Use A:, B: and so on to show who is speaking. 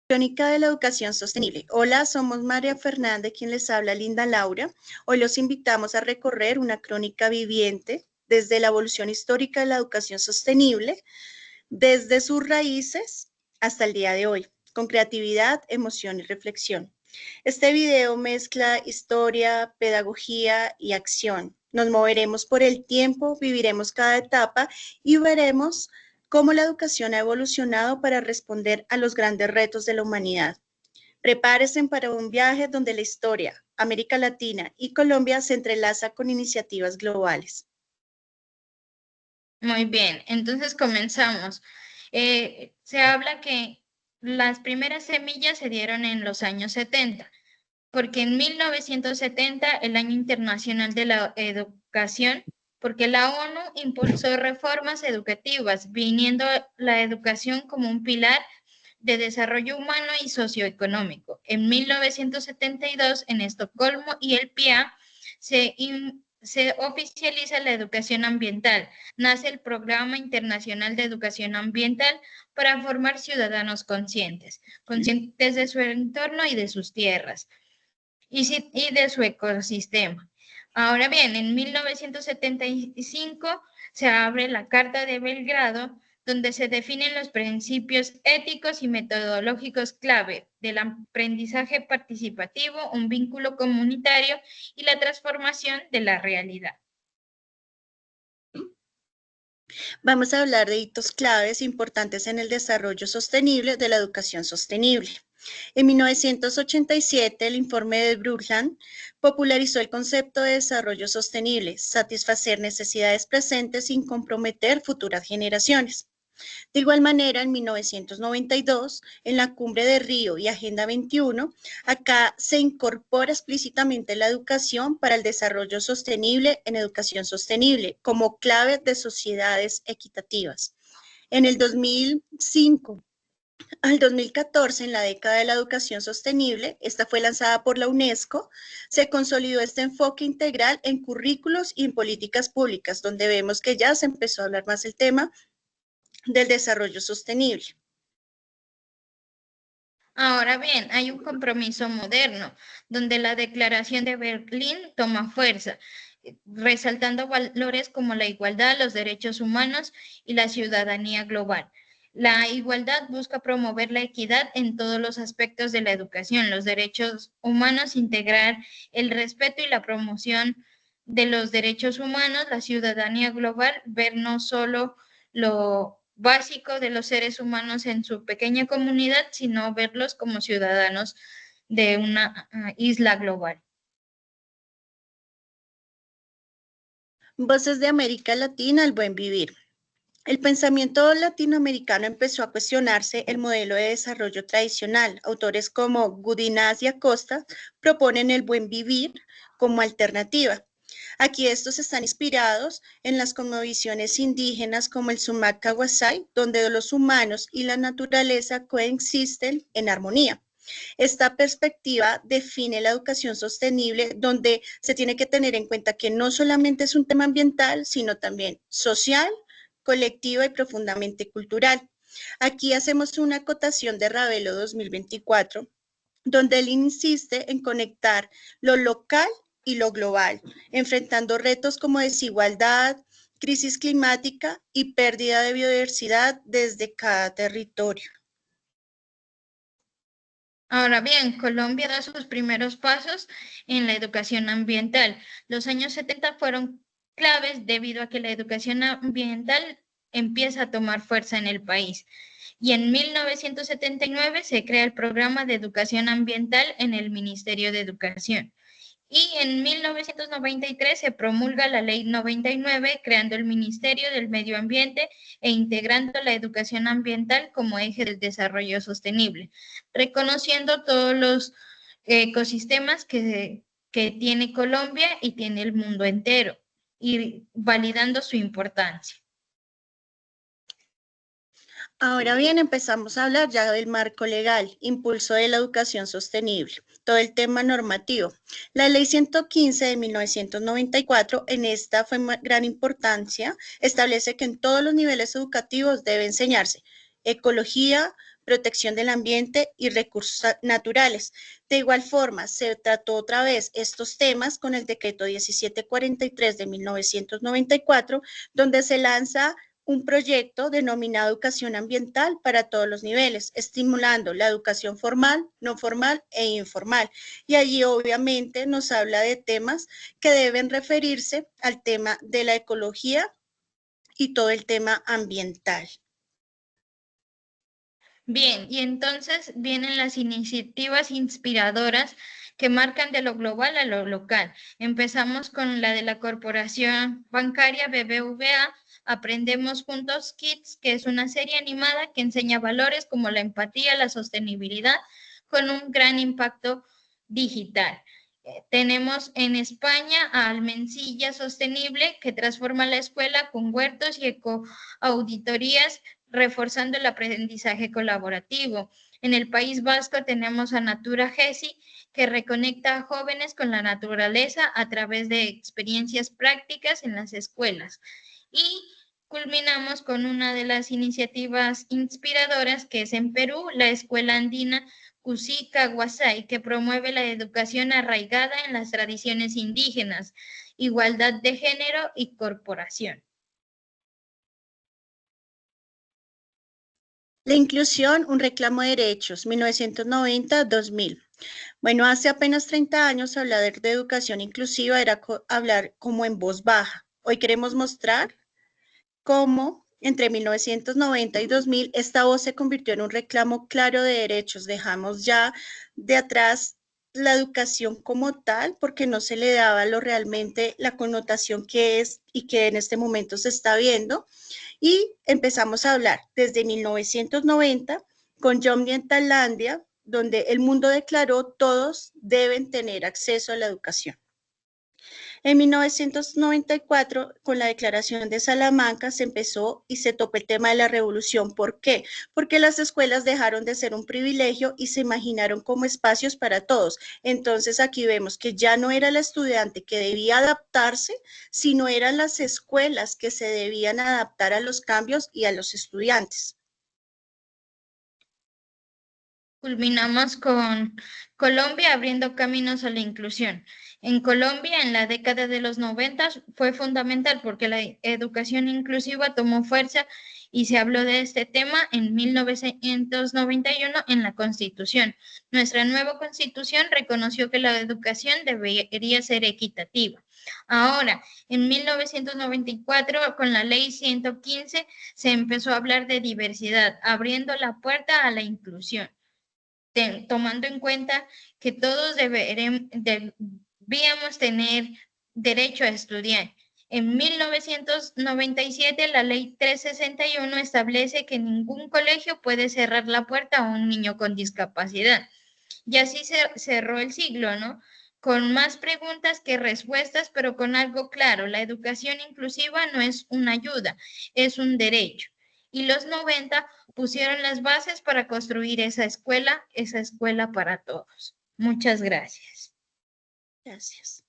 A: Crónica de la educación sostenible. Hola, somos María Fernanda, quien les habla, Linda Laura. Hoy los invitamos a recorrer una crónica viviente desde la evolución histórica de la educación sostenible, desde sus raíces hasta el día de hoy, con creatividad, emoción y reflexión. Este video mezcla historia, pedagogía y acción. Nos moveremos por el tiempo, viviremos cada etapa y veremos cómo la educación ha evolucionado para responder a los grandes retos de la humanidad. Prepárense para un viaje donde la historia, América Latina y Colombia se entrelaza con iniciativas globales.
B: Muy bien, entonces comenzamos. Se habla que las primeras semillas se dieron en los años 70, porque en 1970, el Año Internacional de la Educación, porque la ONU impulsó reformas educativas, viniendo la educación como un pilar de desarrollo humano y socioeconómico. En 1972, en Estocolmo y el PIA, se oficializa la educación ambiental. Nace el Programa Internacional de Educación Ambiental para formar ciudadanos conscientes, conscientes de su entorno y de sus tierras y de su ecosistema. Ahora bien, en 1975 se abre la Carta de Belgrado, donde se definen los principios éticos y metodológicos clave del aprendizaje participativo, un vínculo comunitario y la transformación de la realidad.
A: Vamos a hablar de hitos claves importantes en el desarrollo sostenible de la educación sostenible. En 1987, el informe de Brundtland popularizó el concepto de desarrollo sostenible, satisfacer necesidades presentes sin comprometer futuras generaciones. De igual manera, en 1992, en la Cumbre de Río y Agenda 21, acá se incorpora explícitamente la educación para el desarrollo sostenible en educación sostenible como clave de sociedades equitativas. En el 2005 al 2014, en la década de la educación sostenible, esta fue lanzada por la UNESCO, se consolidó este enfoque integral en currículos y en políticas públicas, donde vemos que ya se empezó a hablar más el tema del desarrollo sostenible.
B: Ahora bien, hay un compromiso moderno, donde la Declaración de Berlín toma fuerza, resaltando valores como la igualdad, los derechos humanos y la ciudadanía global. La igualdad busca promover la equidad en todos los aspectos de la educación, los derechos humanos, integrar el respeto y la promoción de los derechos humanos, la ciudadanía global, ver no solo lo básico de los seres humanos en su pequeña comunidad, sino verlos como ciudadanos de una isla global.
A: Voces de América Latina, el buen vivir. El pensamiento latinoamericano empezó a cuestionarse el modelo de desarrollo tradicional. Autores como Gudinas y Acosta proponen el buen vivir como alternativa. Aquí estos están inspirados en las cosmovisiones indígenas como el Sumac Caguasay, donde los humanos y la naturaleza coexisten en armonía. Esta perspectiva define la educación sostenible, donde se tiene que tener en cuenta que no solamente es un tema ambiental, sino también social, colectiva y profundamente cultural. Aquí hacemos una acotación de Ravelo 2024, donde él insiste en conectar lo local y lo global, enfrentando retos como desigualdad, crisis climática y pérdida de biodiversidad desde cada territorio.
B: Ahora bien, Colombia da sus primeros pasos en la educación ambiental. Los años 70 fueron claves debido a que la educación ambiental empieza a tomar fuerza en el país. Y en 1979 se crea el Programa de Educación Ambiental en el Ministerio de Educación. Y en 1993 se promulga la Ley 99, creando el Ministerio del Medio Ambiente e integrando la educación ambiental como eje del desarrollo sostenible, reconociendo todos los ecosistemas que tiene Colombia y tiene el mundo entero y validando su importancia.
A: Ahora bien, empezamos a hablar ya del marco legal, impulso de la educación sostenible, todo el tema normativo. La ley 115 de 1994, en esta fue gran importancia, establece que en todos los niveles educativos debe enseñarse ecología, protección del ambiente y recursos naturales. De igual forma, se trató otra vez estos temas con el decreto 1743 de 1994, donde se lanza un proyecto denominado Educación Ambiental para todos los niveles, estimulando la educación formal, no formal e informal. Y allí obviamente nos habla de temas que deben referirse al tema de la ecología y todo el tema ambiental.
B: Bien, y entonces vienen las iniciativas inspiradoras que marcan de lo global a lo local. Empezamos con la de la corporación bancaria BBVA, Aprendemos Juntos Kids, que es una serie animada que enseña valores como la empatía, la sostenibilidad, con un gran impacto digital. Tenemos en España a Almencilla Sostenible, que transforma la escuela con huertos y ecoauditorías, reforzando el aprendizaje colaborativo. En el País Vasco tenemos a Natura Gesi, que reconecta a jóvenes con la naturaleza a través de experiencias prácticas en las escuelas. Y culminamos con una de las iniciativas inspiradoras, que es en Perú, la Escuela Andina Cusica Guasay, que promueve la educación arraigada en las tradiciones indígenas, igualdad de género y corporación.
A: La inclusión, un reclamo de derechos, 1990-2000. Bueno, hace apenas 30 años hablar de educación inclusiva era hablar como en voz baja. Hoy queremos mostrar cómo entre 1990 y 2000 esta voz se convirtió en un reclamo claro de derechos. Dejamos ya de atrás la educación como tal porque no se le daba lo realmente la connotación que es y que en este momento se está viendo. Y empezamos a hablar desde 1990 con John en Tailandia, donde el mundo declaró todos deben tener acceso a la educación. En 1994, con la Declaración de Salamanca, se empezó y se topó el tema de la revolución. ¿Por qué? Porque las escuelas dejaron de ser un privilegio y se imaginaron como espacios para todos. Entonces aquí vemos que ya no era el estudiante que debía adaptarse, sino eran las escuelas que se debían adaptar a los cambios y a los estudiantes.
B: Culminamos con Colombia abriendo caminos a la inclusión. En Colombia, en la década de los 90, fue fundamental porque la educación inclusiva tomó fuerza y se habló de este tema en 1991 en la Constitución. Nuestra nueva Constitución reconoció que la educación debería ser equitativa. Ahora, en 1994, con la Ley 115, se empezó a hablar de diversidad, abriendo la puerta a la inclusión, tomando en cuenta que todos debíamos tener derecho a estudiar. En 1997, la Ley 361 establece que ningún colegio puede cerrar la puerta a un niño con discapacidad. Y así se cerró el siglo, ¿no? Con más preguntas que respuestas, pero con algo claro: la educación inclusiva no es una ayuda, es un derecho. Y los 90 pusieron las bases para construir esa escuela para todos. Muchas gracias.
A: Gracias.